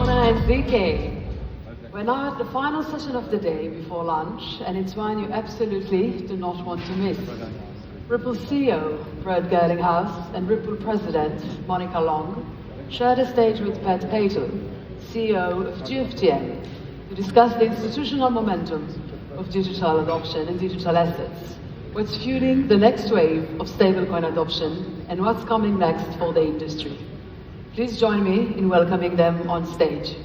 Mona and ZK. We're now at the final session of the day before lunch, and it's one you absolutely do not want to miss. Ripple CEO, Brad Garlinghouse, and Ripple President, Monica Long, share the stage with Pat Patel, CEO of GFTN, to discuss the institutional momentum of digital adoption and digital assets, what's fueling the next wave of stablecoin adoption, and what's coming next for the industry. Please join me in welcoming them on stage.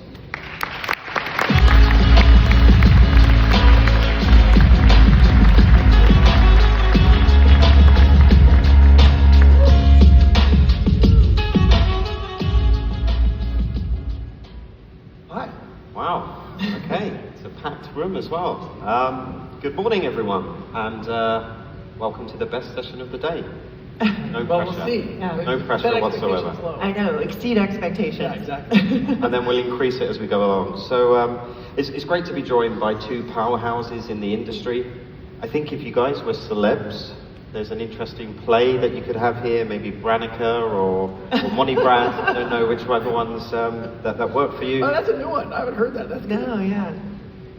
Hi. Wow. Okay. It's a packed room as well. Good morning, everyone, and welcome to the best session of the day. No well, pressure. We'll see. Yeah. No pressure whatsoever. I know, exceed expectations. Yeah, exactly. And then we'll increase it as we go along. So it's great to be joined by two powerhouses in the industry. I think if you guys were celebs, there's an interesting play that you could have here, maybe Branica or Money Brad. I don't know which other ones that work for you. Oh, that's a new one. I haven't heard that. That's No, yeah.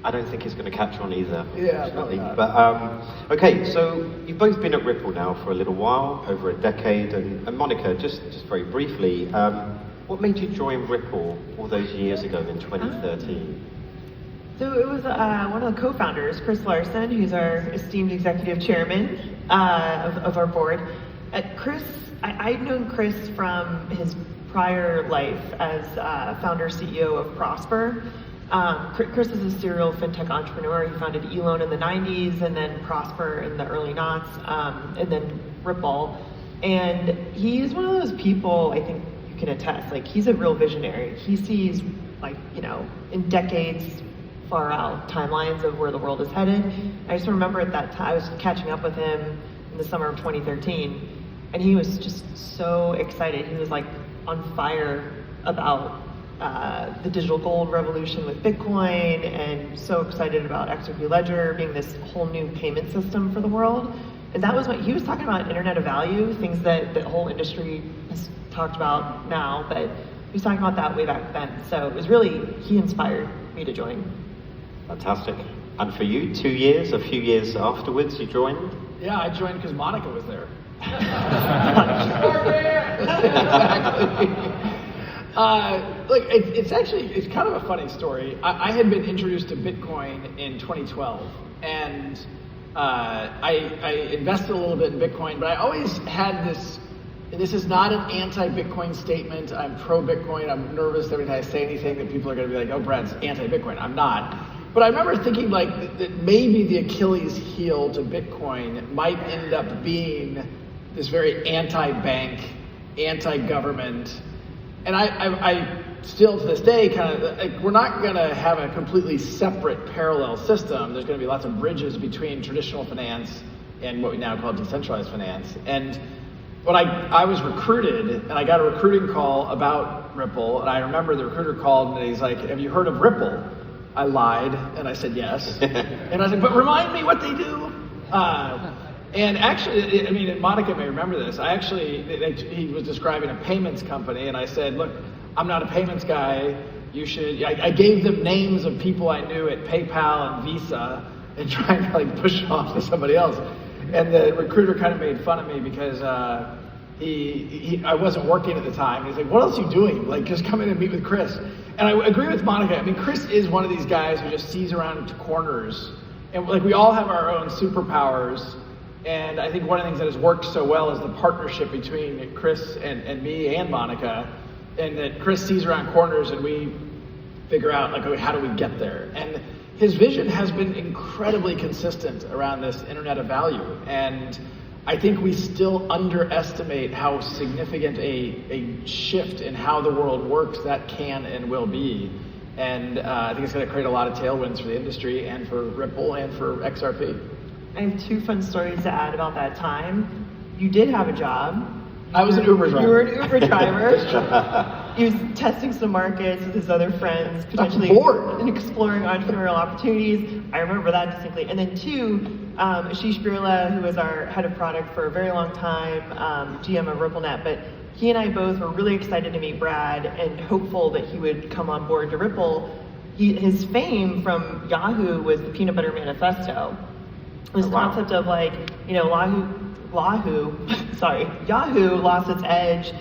I don't think it's going to catch on either. Yeah, probably not. But okay, so you've both been at Ripple now for a little while, over a decade, and Monica, just very briefly, what made you join Ripple all those years ago in 2013? So it was one of the co-founders, Chris Larson, who's our esteemed executive chairman of our board. Chris, I'd known Chris from his prior life as founder CEO of Prosper. Chris is a serial fintech entrepreneur. He founded Elon in the 90s and then Prosper in the early noughts, and then Ripple. And he's one of those people, I think you can attest, like he's a real visionary. He sees like, you know, in decades far out timelines of where the world is headed. I just remember at that time, I was catching up with him in the summer of 2013, and he was just so excited. He was like on fire about the digital gold revolution with Bitcoin, and so excited about XRP Ledger being this whole new payment system for the world. And that was what he was talking about, Internet of Value, things that the whole industry has talked about now, but he was talking about that way back then. So it was really, he inspired me to join. Fantastic. And for you, 2 years, a few years afterwards, you joined? Yeah, I joined because Monica was there. Look, it's kind of a funny story. I had been introduced to Bitcoin in 2012, and I invested a little bit in Bitcoin, but I always had this is not an anti-Bitcoin statement. I'm pro-Bitcoin. I'm nervous every time I say anything that people are going to be like, oh, Brad's anti-Bitcoin. I'm not. But I remember thinking like that maybe the Achilles heel to Bitcoin might end up being this very anti-bank, anti-government. And I still to this day kind of, like, we're not going to have a completely separate parallel system. There's going to be lots of bridges between traditional finance and what we now call decentralized finance. And when I was recruited, and I got a recruiting call about Ripple, and I remember the recruiter called and he's like, have you heard of Ripple? I lied, and I said yes. And I said, but remind me what they do. And actually, I mean, and Monica may remember this, he was describing a payments company, and I said, look, I'm not a payments guy. I gave them names of people I knew at PayPal and Visa, and trying to like push off to somebody else. And the recruiter kind of made fun of me because I wasn't working at the time. He's like, what else are you doing? Like, just come in and meet with Chris. And I agree with Monica. I mean, Chris is one of these guys who just sees around corners. And like, we all have our own superpowers. And I think one of the things that has worked so well is the partnership between Chris and me and Monica. And that Chris sees around corners and we figure out, like, okay, how do we get there? And his vision has been incredibly consistent around this Internet of Value. And I think we still underestimate how significant a shift in how the world works that can and will be. And I think it's going to create a lot of tailwinds for the industry and for Ripple and for XRP. I have two fun stories to add about that time. You did have a job. I was an Uber driver. You were an Uber driver. He was testing some markets with his other friends, potentially and exploring entrepreneurial opportunities. I remember that distinctly. And then two, Ashish Birla, who was our head of product for a very long time, GM of RippleNet, but he and I both were really excited to meet Brad and hopeful that he would come on board to Ripple. His fame from Yahoo was the Peanut Butter Manifesto. This concept of like, Yahoo lost its edge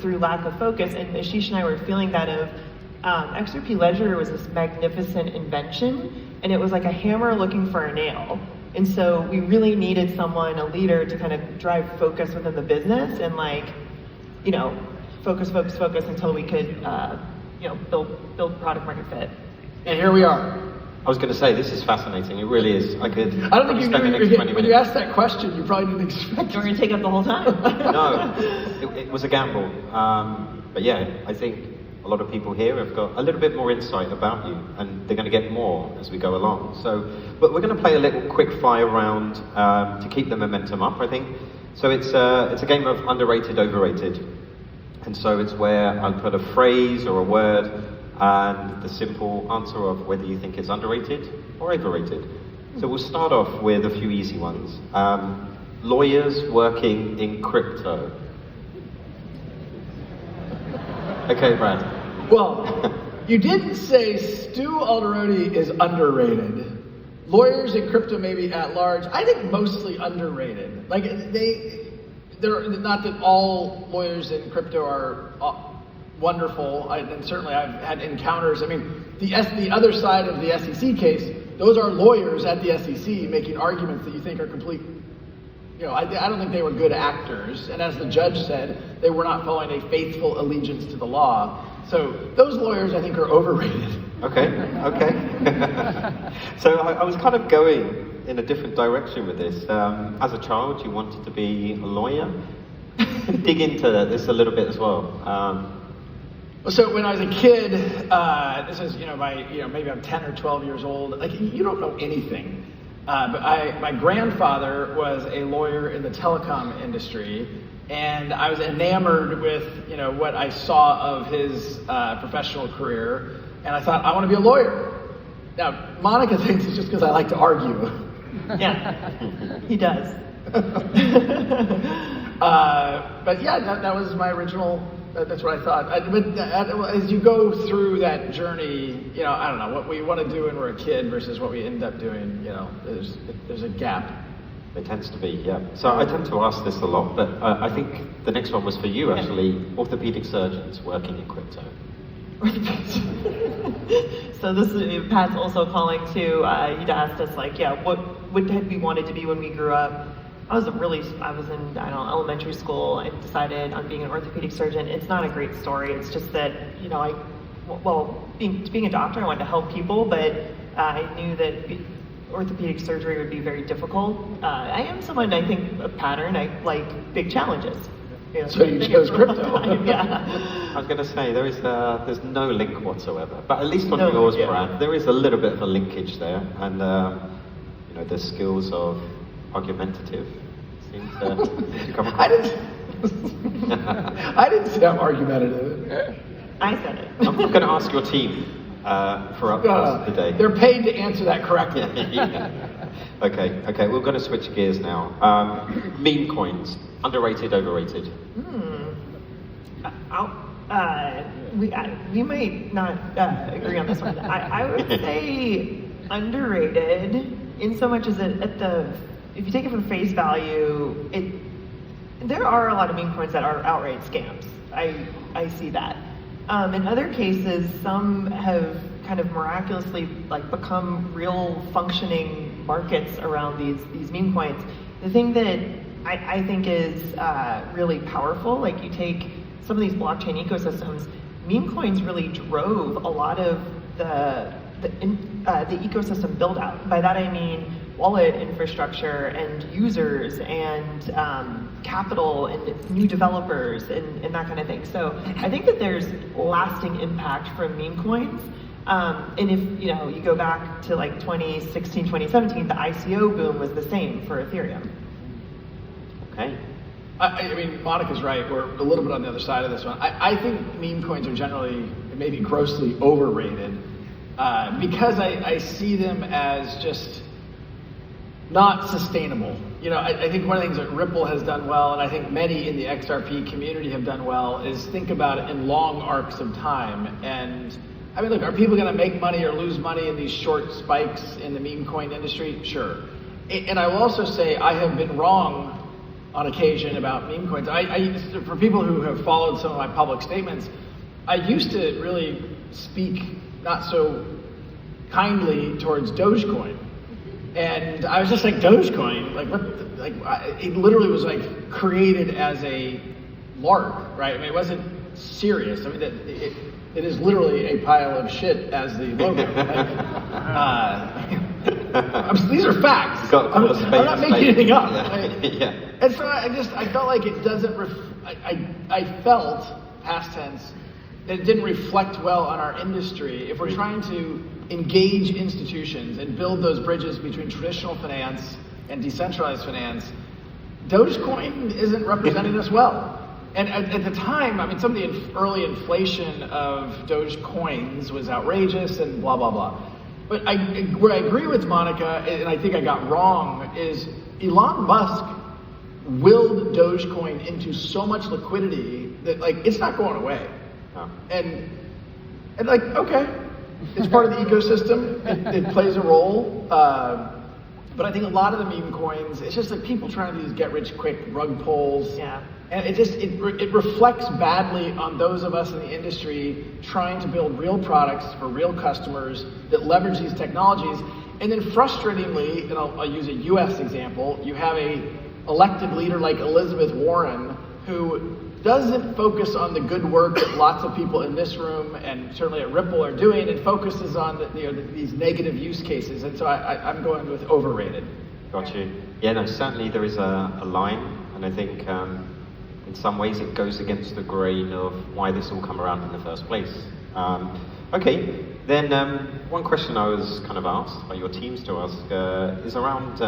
through lack of focus, and Ashish and I were feeling that of XRP Ledger was this magnificent invention, and it was like a hammer looking for a nail. And so we really needed someone, a leader, to kind of drive focus within the business and focus until we could, build product market fit. And here we are. I was going to say, this is fascinating. It really is. I don't think you knew, when you asked that question, you probably didn't expect You're going to take up the whole time. No, it was a gamble. But yeah, I think a lot of people here have got a little bit more insight about you, and they're going to get more as we go along. But we're going to play a little quick fire round to keep the momentum up, I think. So it's a game of underrated, overrated. And so it's where I'll put a phrase or a word and the simple answer of whether you think it's underrated or overrated. So we'll start off with a few easy ones. Lawyers working in crypto. Okay, Brad. Well, you didn't say Stu Alderoni is underrated. Lawyers in crypto maybe at large. I think mostly underrated. Like they're not that all lawyers in crypto are wonderful, and certainly I've had encounters. I mean, the other side of the SEC case, those are lawyers at the SEC making arguments that you think are complete. I don't think they were good actors, and as the judge said, they were not following a faithful allegiance to the law. So those lawyers, I think, are overrated. Okay. So I was kind of going in a different direction with this. As a child, you wanted to be a lawyer. Dig into this a little bit as well. So when I was a kid, this is maybe I'm 10 or 12 years old. Like, you don't know anything. But my grandfather was a lawyer in the telecom industry, and I was enamored with what I saw of his professional career, and I thought, I want to be a lawyer. Now, Monica thinks it's just because I like to argue. Yeah, he does. But yeah, that was my original. That's what I thought. But as you go through that journey, I don't know what we want to do when we're a kid versus what we end up doing. There's a gap. There tends to be, yeah. So I tend to ask this a lot, but I think the next one was for you, actually. Orthopedic surgeons working in crypto. So this is Pat's also calling to. He'd asked us what had we wanted to be when we grew up. I was in elementary school and decided on being an orthopedic surgeon. It's not a great story. It's just that being a doctor, I wanted to help people, but I knew that orthopedic surgery would be very difficult. I am someone, I think, a pattern. I like big challenges. So you chose crypto. Yeah. I was going to say there's no link whatsoever, but at least on yours, Brad, there is a little bit of a linkage there, and the skills of argumentative seems to come across. I didn't say I'm argumentative. I said it. I'm going to ask your team for upvotes today. They're paid to answer that correctly. Yeah. Okay, we're going to switch gears now. Memecoins, underrated, overrated? We might not agree on this one. I would say underrated, in so much as if you take it for face value, there are a lot of meme coins that are outright scams. I see that. In other cases, some have kind of miraculously become real functioning markets around these meme coins. The thing that I think is really powerful, you take some of these blockchain ecosystems, meme coins really drove a lot of the ecosystem build out. By that I mean wallet infrastructure and users and capital and new developers and that kind of thing. So I think that there's lasting impact from meme coins. And if you go back to 2016, 2017, the ICO boom was the same for Ethereum. Okay. I mean, Monica's right. We're a little bit on the other side of this one. I think meme coins are generally maybe grossly overrated because I see them as just not sustainable. You know, I think one of the things that Ripple has done well, and I think many in the XRP community have done well, is think about it in long arcs of time. And I mean, look, are people going to make money or lose money in these short spikes in the meme coin industry? Sure. And I will also say I have been wrong on occasion about meme coins. For people who have followed some of my public statements, I used to really speak not so kindly towards Dogecoin. And I was just like, Dogecoin? Like, what? It literally was like created as a lark, right? I mean, it wasn't serious. I mean, it is literally a pile of shit as the logo. These are facts. I'm not making anything up. Yeah. And so I felt like it doesn't, I felt, past tense, that it didn't reflect well on our industry. If we're trying to engage institutions and build those bridges between traditional finance and decentralized finance, Dogecoin isn't representing us well. And at the time, I mean, some of the early inflation of Dogecoins was outrageous and blah, blah, blah. But where I agree with Monica, and I think I got wrong, is Elon Musk willed Dogecoin into so much liquidity that, like, it's not going away. Oh. And like, okay, it's part of the ecosystem. It plays a role. But I think a lot of the meme coins, it's just like people trying to do these get-rich-quick rug pulls. Yeah. And it reflects badly on those of us in the industry trying to build real products for real customers that leverage these technologies. And then frustratingly, and I'll use a US example, you have a elected leader like Elizabeth Warren who doesn't focus on the good work that lots of people in this room and certainly at Ripple are doing, and focuses on these negative use cases. And so I'm going with overrated. Got you. Yeah, no, certainly there is a line, and I think in some ways it goes against the grain of why this all come around in the first place. Okay, then one question I was kind of asked by your teams to ask is around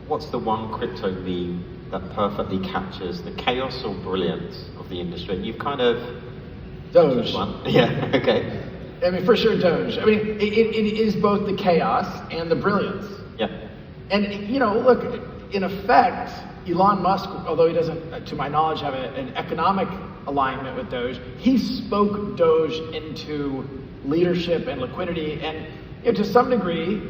what's the one crypto meme that perfectly captures the chaos or brilliance of the industry? You've kind of... Doge. One. Yeah, okay. I mean, for sure, Doge. I mean, it is both the chaos and the brilliance. Yeah. And, you know, look, in effect, Elon Musk, although he doesn't, to my knowledge, have an economic alignment with Doge, he spoke Doge into leadership and liquidity. And, you know, to some degree,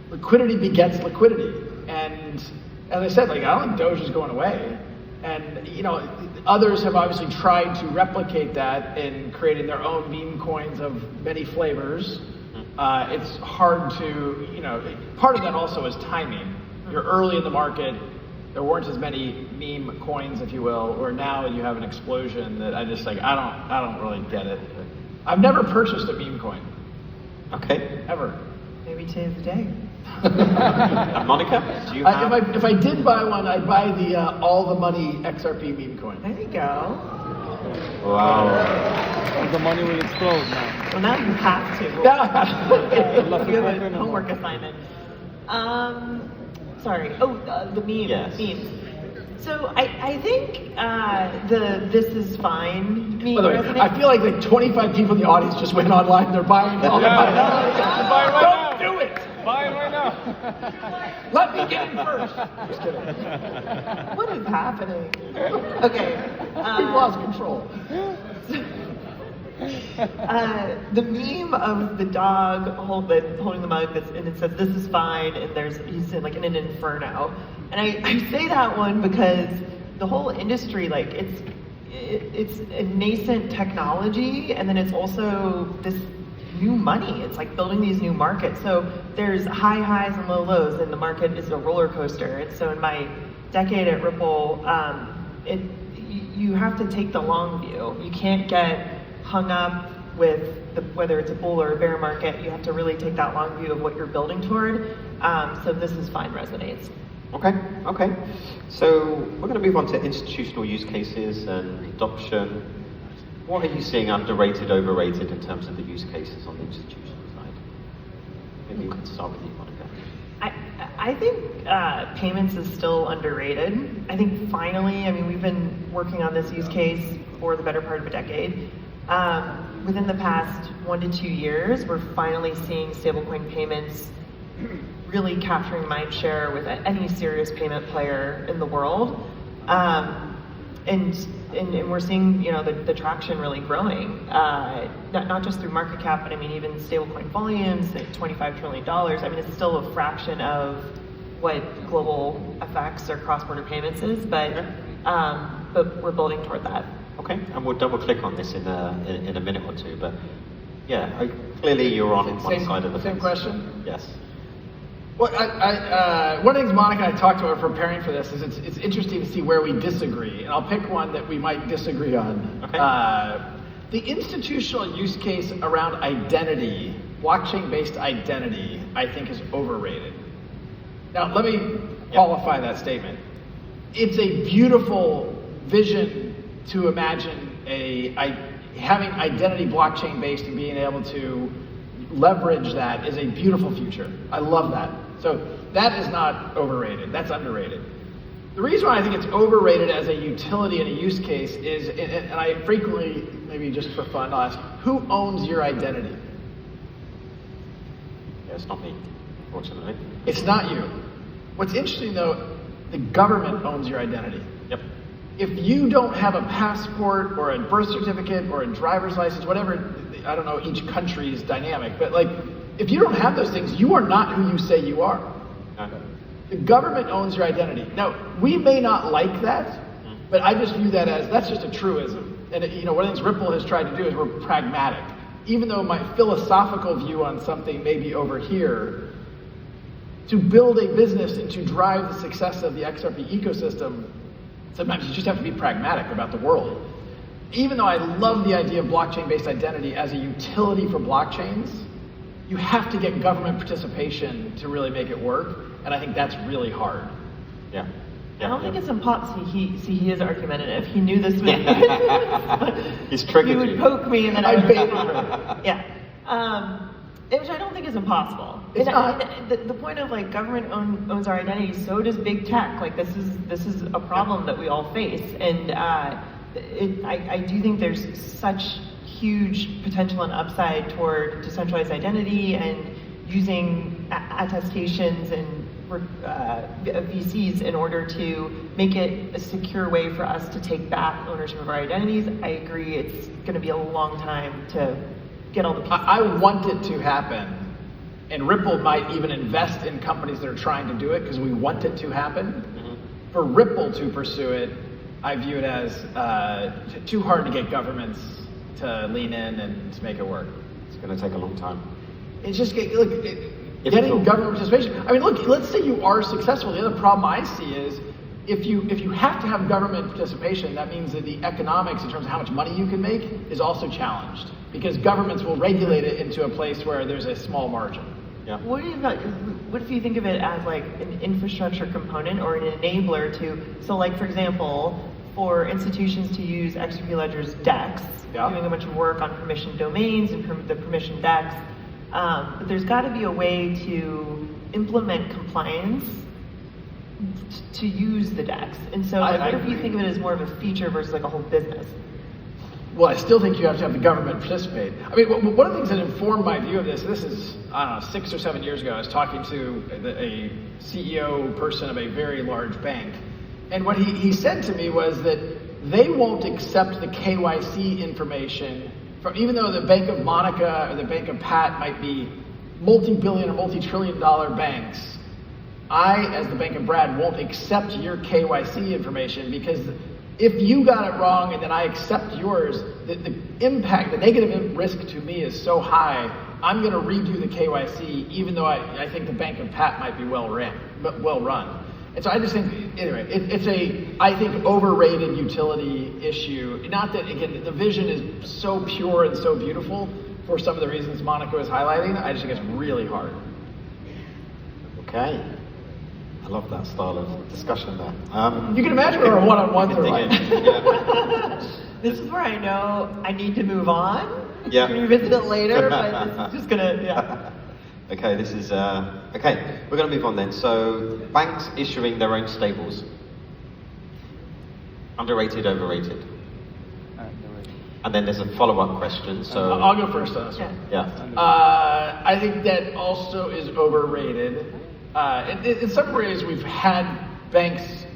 liquidity begets liquidity. And as I said, like, I don't think Doge is going away. And, you know, others have obviously tried to replicate that in creating their own meme coins of many flavors. It's hard to, you know, part of that also is timing. You're early in the market. There weren't as many meme coins, if you will, where now you have an explosion that I just, like, I don't really get it. I've never purchased a meme coin. Okay. Ever. Maybe today's the day. Monica, do you have... If I did buy one, I'd buy the all the money XRP meme coin. There you go. Wow. The money will explode now. Well, now you have to. You have a homework assignment. Sorry. Oh, the memes. Yes. Memes. So I think the "this is fine" meme By the way, resonates. I feel like 25 people in the audience just went online. They're buying all the money. Buy right now. Don't do it. Buy it right now. Let me get in first. Just kidding. What is happening? Okay. We've lost control. The meme of the dog holding the mug and it says "this is fine" and he's in, like, in an inferno. And I say that one because the whole industry, like, it's a nascent technology, and then it's also this new money. It's like building these new markets. So there's high highs and low lows, and the market is a roller coaster. And so in my decade at Ripple, you have to take the long view. You can't get hung up with whether it's a bull or a bear market. You have to really take that long view of what you're building toward. So this is fine resonates. Okay. So we're going to move on to institutional use cases and adoption. What are you seeing underrated, overrated in terms of the use cases on the institutional side? Maybe you can start with you, Monica. I think payments is still underrated. I think finally, I mean, we've been working on this use case for the better part of a decade. Within the past 1 to 2 years, we're finally seeing stablecoin payments really capturing mind share with any serious payment player in the world. And we're seeing, the traction really growing, not just through market cap, but I mean, even stablecoin volumes at $25 trillion. I mean, it's still a fraction of what global FX or cross-border payments is, but we're building toward that. Okay, and we'll double click on this in a minute or two, but yeah, clearly you're on one side of the Same fence. question? Yes. Well, one of the things Monica and I talked about preparing for this is it's interesting to see where we disagree, and I'll pick one that we might disagree on. Okay. The institutional use case around identity, blockchain-based identity, I think is overrated. Now, let me qualify that statement. It's a beautiful vision to imagine having identity blockchain-based and being able to leverage that is a beautiful future. I love that. So that is not overrated, that's underrated. The reason why I think it's overrated as a utility and a use case is, and I frequently, maybe just for fun, I'll ask, who owns your identity? Yeah, it's not me, fortunately. It's not you. What's interesting though, the government owns your identity. Yep. If you don't have a passport or a birth certificate or a driver's license, whatever, I don't know each country's dynamic, but like, if you don't have those things, you are not who you say you are. Okay. The government owns your identity. Now, we may not like that, but I just view that as, that's just a truism. And one of the things Ripple has tried to do is we're pragmatic. Even though my philosophical view on something may be over here, to build a business and to drive the success of the XRP ecosystem, sometimes you just have to be pragmatic about the world. Even though I love the idea of blockchain-based identity as a utility for blockchains, you have to get government participation to really make it work, and I think that's really hard. Yeah. I don't think it's impossible. He is argumentative. He knew this was. He's triggered He you. would poke me, and then I would baited her. Yeah. Which I don't think is impossible. It's not. The point of like government owns our identity, so does big tech. Like this is a problem that we all face, and I do think there's such huge potential and upside toward decentralized identity and using attestations and VCs in order to make it a secure way for us to take back ownership of our identities. I agree, it's going to be a long time to get all the pieces. I want it to happen, and Ripple might even invest in companies that are trying to do it because we want it to happen. Mm-hmm. For Ripple to pursue it, I view it as too hard to get governments to lean in and to make it work. It's going to take a long time. It's just getting government participation. I mean, look, let's say you are successful. The other problem I see is if you have to have government participation, that means that the economics in terms of how much money you can make is also challenged because governments will regulate it into a place where there's a small margin. Yeah. What if you think of it as like an infrastructure component or an enabler to, so like for example, for institutions to use XRP Ledger's DEX, doing a bunch of work on permissioned domains and the permissioned DEX, but there's got to be a way to implement compliance to use the DEX. And so like, what if you think of it as more of a feature versus like a whole business? Well, I still think you have to have the government participate. I mean, one of the things that informed my view of this is, I don't know, 6 or 7 years ago, I was talking to a CEO person of a very large bank. And what he said to me was that they won't accept the KYC information from, even though the Bank of Monica or the Bank of Pat might be multi-billion or multi-trillion-dollar banks, I, as the Bank of Brad, won't accept your KYC information because if you got it wrong and then I accept yours, the impact, the negative risk to me is so high, I'm going to redo the KYC even though I think the Bank of Pat might be well run. And so I just think, anyway, it's I think, overrated utility issue. Not that, again, the vision is so pure and so beautiful for some of the reasons Monica was highlighting. I just think it's really hard. Okay. I love that style of discussion there. You can imagine what our one-on-ones are like. This is where I know I need to move on. Yeah. We can revisit it later, but this is just gonna, Okay, this is, okay, we're going to move on then. So, banks issuing their own stables. Underrated, overrated? And then there's a follow-up question. So I'll go first on this one. yeah. I think that also is overrated. In some ways, we've had banks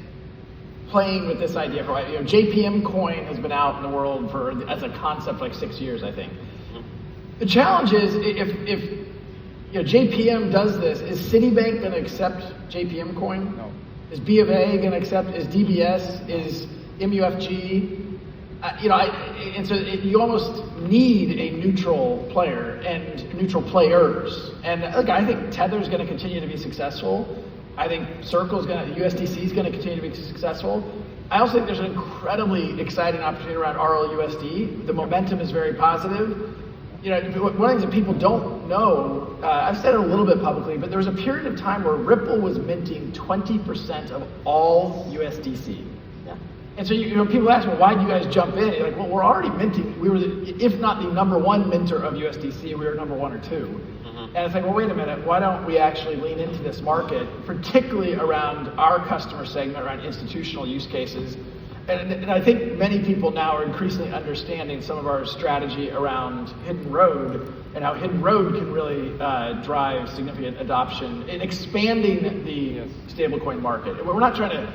playing with this idea for, you know, JPM coin has been out in the world as a concept for like 6 years, I think. The challenge is if you know, JPM does this, is Citibank going to accept JPM coin? No. Is B of A going to accept? Is DBS? Is MUFG? You know, and so you almost need a neutral player and neutral players. And look, I think Tether's going to continue to be successful. I think USDC is going to continue to be successful. I also think there's an incredibly exciting opportunity around RLUSD. The momentum is very positive. You know, one of the things that people don't know, I've said it a little bit publicly, but there was a period of time where Ripple was minting 20% of all USDC. And so, you know, people ask, well, why did you guys jump in? You're like, well, we're already minting. We were, if not the #1 minter of USDC, we were #1 or 2. And it's like, well, wait a minute, why don't we actually lean into this market, particularly around our customer segment, around institutional use cases? And I think many people now are increasingly understanding some of our strategy around Hidden Road and how Hidden Road can really drive significant adoption in expanding the stablecoin market. We're not trying to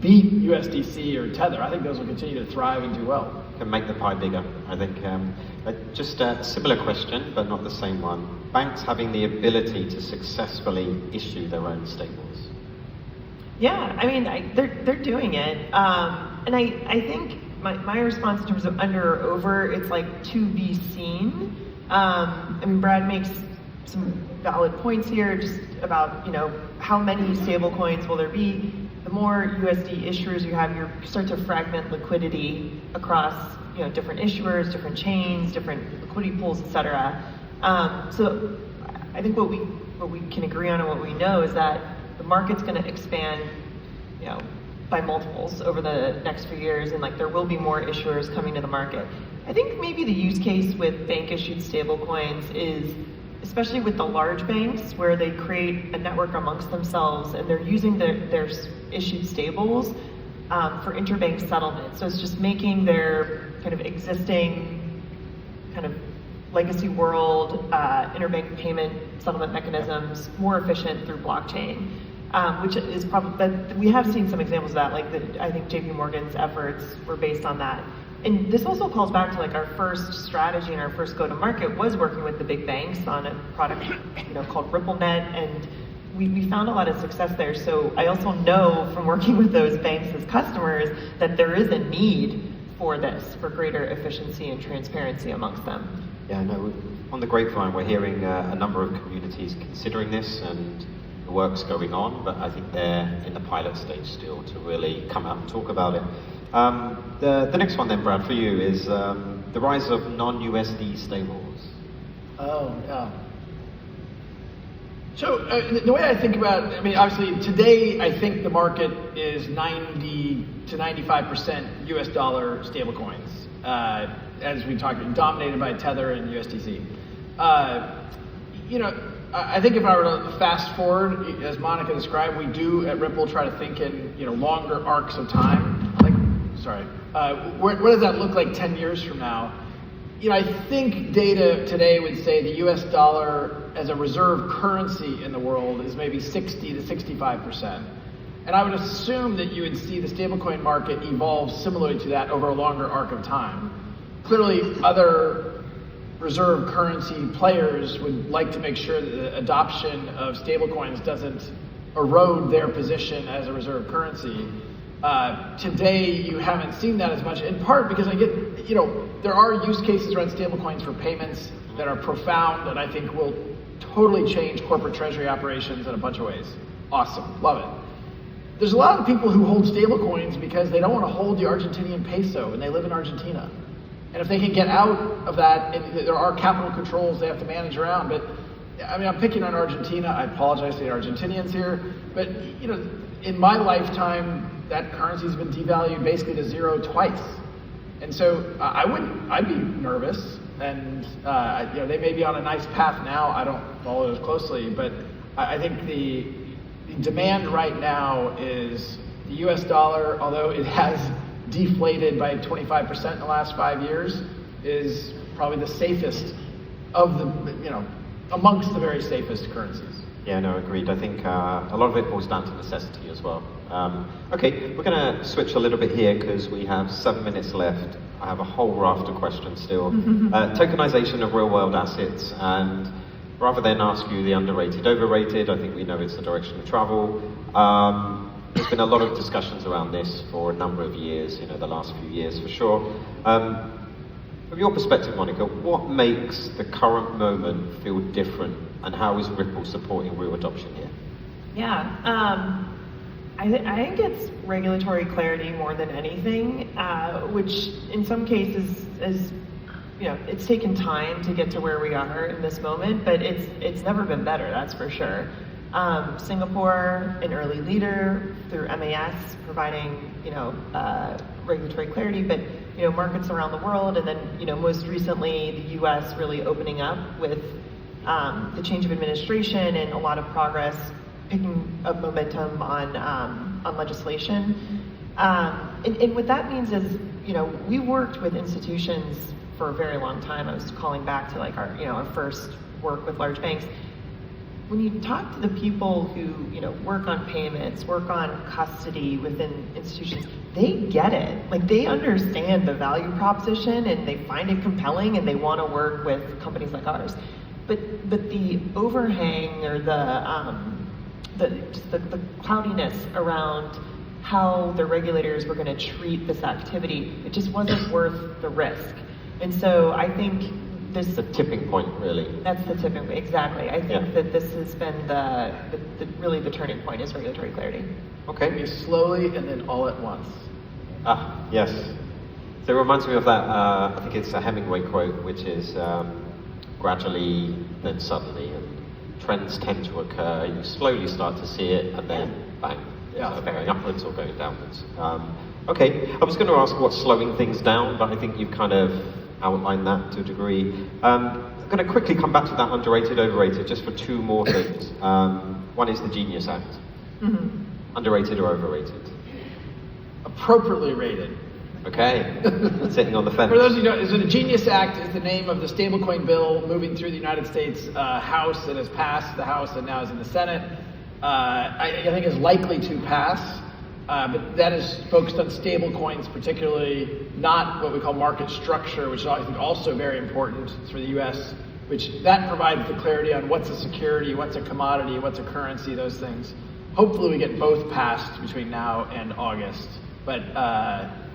beat USDC or Tether. I think those will continue to thrive and do well. Can make the pie bigger. I think just a similar question, but not the same one. Banks having the ability to successfully issue their own stables. Yeah, I mean, they're doing it. And I think my response in terms of under or over, it's like to be seen. I mean, Brad makes some valid points here just about, you know, how many stable coins will there be. The more USD issuers you have, you start to fragment liquidity across, you know, different issuers, different chains, different liquidity pools, etc. So I think what we can agree on and what we know is that the market's going to expand, you know, by multiples over the next few years, and like there will be more issuers coming to the market. I think maybe the use case with bank-issued stablecoins is, especially with the large banks, where they create a network amongst themselves and they're using their issued stables for interbank settlement. So it's just making their kind of existing kind of legacy world interbank payment settlement mechanisms more efficient through blockchain, which is probably, we have seen some examples of that, like I think JP Morgan's efforts were based on that. And this also calls back to like our first strategy and our first go-to-market was working with the big banks on a product, you know, called RippleNet, and we found a lot of success there. So I also know from working with those banks as customers that there is a need for this, for greater efficiency and transparency amongst them. Yeah, no, on the grapevine we're hearing a number of communities considering this, and the work's going on, but I think they're in the pilot stage still to really come out and talk about it. The next one then, Brad, for you is the rise of non-USD stables. Oh, yeah. So the way I think about it, I mean, obviously today I think the market is 90 to 95% US dollar stablecoins, as we talked about, dominated by Tether and USDC. You know, I think if I were to fast forward, as Monica described, we do at Ripple try to think in, you know, longer arcs of time. Like, sorry, what does that look like 10 years from now? You know, I think data today would say the US dollar as a reserve currency in the world is maybe 60 to 65%. And I would assume that you would see the stablecoin market evolve similarly to that over a longer arc of time. Clearly, other reserve currency players would like to make sure that the adoption of stablecoins doesn't erode their position as a reserve currency. Today, you haven't seen that as much, in part because I get, you know, there are use cases around stablecoins for payments that are profound and I think will totally change corporate treasury operations in a bunch of ways. Awesome, love it. There's a lot of people who hold stablecoins because they don't want to hold the Argentinian peso and they live in Argentina. And if they can get out of that, and there are capital controls they have to manage around, but I mean, I'm picking on Argentina. I apologize to the Argentinians here, but you know, in my lifetime, that currency's been devalued basically to zero twice. And so I'd be nervous, and you know, they may be on a nice path now. I don't follow those closely, but I think the demand right now is the US dollar, although it has deflated by 25% in the last 5 years, is probably the safest of the, amongst the very safest currencies. Yeah, no, agreed. I think a lot of it boils down to necessity as well. Okay, we're going to switch a little bit here because we have 7 minutes left. I have a whole raft of questions still. Tokenization of real-world assets, and rather than ask you the underrated, overrated, I think we know it's the direction of travel. There's been a lot of discussions around this for a number of years, the last few years for sure. From your perspective, Monica, what makes the current moment feel different, and how is Ripple supporting real adoption here? Yeah, I think it's regulatory clarity more than anything, which in some cases is, it's taken time to get to where we are in this moment, but it's never been better, that's for sure. Singapore, an early leader through MAS, providing regulatory clarity, but markets around the world, and then most recently the U.S. really opening up with the change of administration and a lot of progress, picking up momentum on legislation. And what that means is, we worked with institutions for a very long time. I was calling back to like our first work with large banks. When you talk to the people who work on payments, work on custody within institutions, they get it. Like, they understand the value proposition and they find it compelling and they want to work with companies like ours. But the overhang or the cloudiness around how the regulators were going to treat this activity, it just wasn't worth the risk. And so I think this The tipping point, really. That's the tipping point, exactly. I think that this has been really the turning point is regulatory clarity. Okay. Maybe slowly and then all at once. Yes. So it reminds me of that, I think it's a Hemingway quote, which is gradually, then suddenly, and trends tend to occur. You slowly start to see it, and then bang, going upwards or going downwards. Okay, I was going to ask what's slowing things down, but I think you've kind of outlined that to a degree. I'm going to quickly come back to that underrated, overrated, just for two more things. One is the Genius Act. Underrated or overrated? Appropriately rated. Okay, sitting on the fence. For those of you who don't, so the Genius Act is the name of the stablecoin bill moving through the United States House that has passed the House and now is in the Senate. I think is likely to pass, but that is focused on stablecoins, particularly not what we call market structure, which is I think also very important for the U.S., which that provides the clarity on what's a security, what's a commodity, what's a currency, those things. Hopefully we get both passed between now and August. But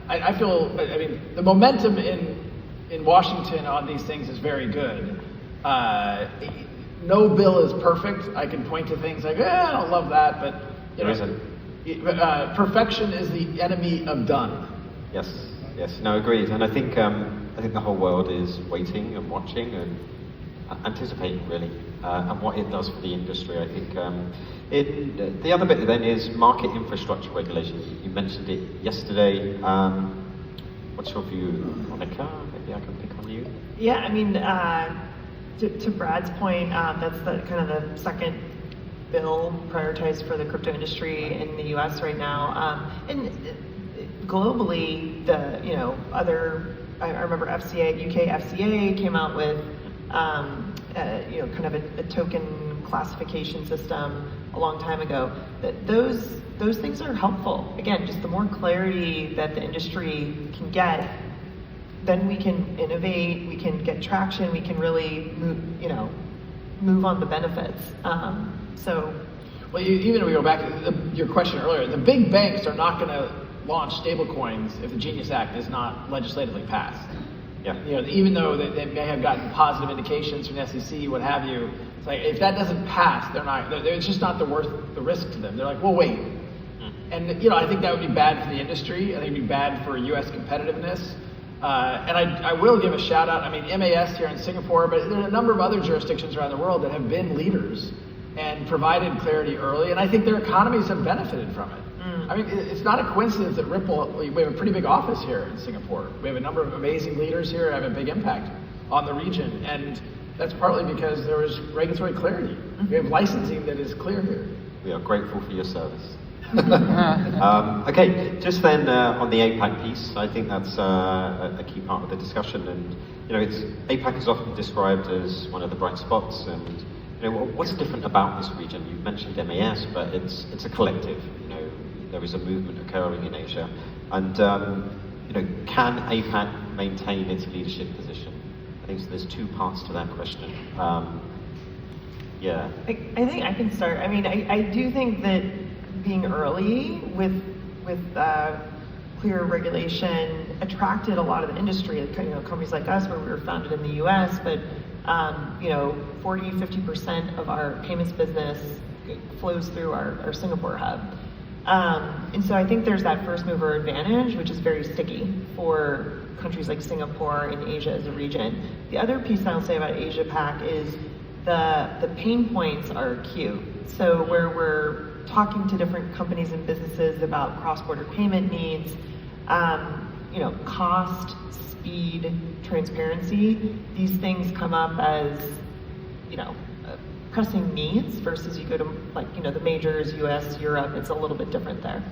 I feel, the momentum in Washington on these things is very good. No bill is perfect. I can point to things like, I don't love that, but perfection is the enemy of done. Yes, no, agreed. And I think the whole world is waiting and watching and anticipating really, and what it does for the industry. I think the other bit then is market infrastructure regulation. You mentioned it yesterday. What's your view, Monica? Maybe I can pick on you. Yeah, to Brad's point, that's the kind of the second bill prioritized for the crypto industry in the U.S. right now, and globally, I remember FCA, UK FCA came out with kind of a token classification system a long time ago. Those things are helpful. Again, just the more clarity that the industry can get, then we can innovate, we can get traction, we can really move on the benefits. Well, even if we go back to your question earlier, the big banks are not going to launch stablecoins if the Genius Act is not legislatively passed. Yeah. Even though they may have gotten positive indications from the SEC, what have you, it's like if that doesn't pass, it's just not worth the risk to them. They're like, well, wait. And I think that would be bad for the industry. I think it'd be bad for U.S. competitiveness. And I will give a shout out. MAS here in Singapore, but there are a number of other jurisdictions around the world that have been leaders and provided clarity early, and I think their economies have benefited from it. It's not a coincidence that Ripple, we have a pretty big office here in Singapore. We have a number of amazing leaders here that have a big impact on the region, and that's partly because there is regulatory clarity. We have licensing that is clear here. We are grateful for your service. Okay, just then on the APAC piece, I think that's a key part of the discussion, and APAC is often described as one of the bright spots, and what's different about this region? You've mentioned MAS, but it's a collective. There is a movement occurring in Asia, and can APAC maintain its leadership position? I think there's two parts to that question. Yeah. I think I can start. I mean, I do think that being early with clear regulation attracted a lot of the industry. Companies like us, where we were founded in the U.S., but 40-50% of our payments business flows through our Singapore hub. And so I think there's that first mover advantage, which is very sticky for countries like Singapore and Asia as a region. The other piece I'll say about Asia Pac is the pain points are acute. So where we're talking to different companies and businesses about cross-border payment needs, cost, speed, transparency, these things come up as, pressing needs versus you go to the majors, US, Europe, it's a little bit different there.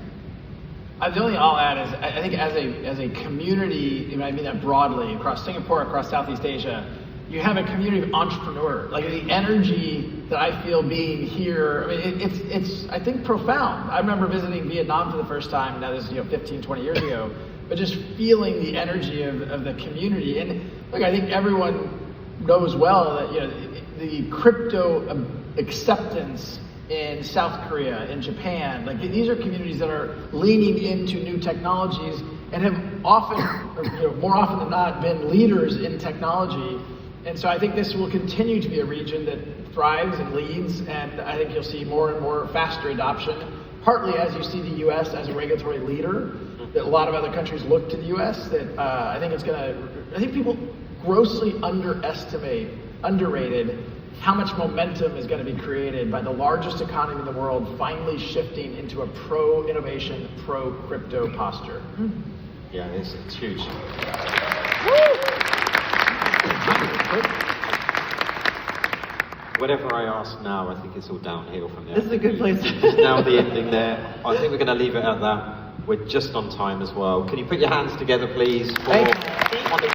The only thing I'll add is I think as a community, I mean that broadly, across Singapore, across Southeast Asia, you have a community of entrepreneurs. Like the energy that I feel being here, I mean, it's I think profound. I remember visiting Vietnam for the first time, now this is 15, 20 years ago, but just feeling the energy of the community. And look, I think everyone knows well that the crypto acceptance in South Korea, in Japan, these are communities that are leaning into new technologies and have often, more often than not, been leaders in technology. And so I think this will continue to be a region that thrives and leads, and I think you'll see more and more faster adoption, partly as you see the US as a regulatory leader, that a lot of other countries look to the US, that I think people grossly underrated how much momentum is going to be created by the largest economy in the world finally shifting into a pro-innovation, pro-crypto posture. Yeah, it's huge. Whatever I ask now, I think it's all downhill from there. This is a good place. It's now the ending there. I think we're going to leave it at that. We're just on time as well. Can you put your hands together, please? Thank you.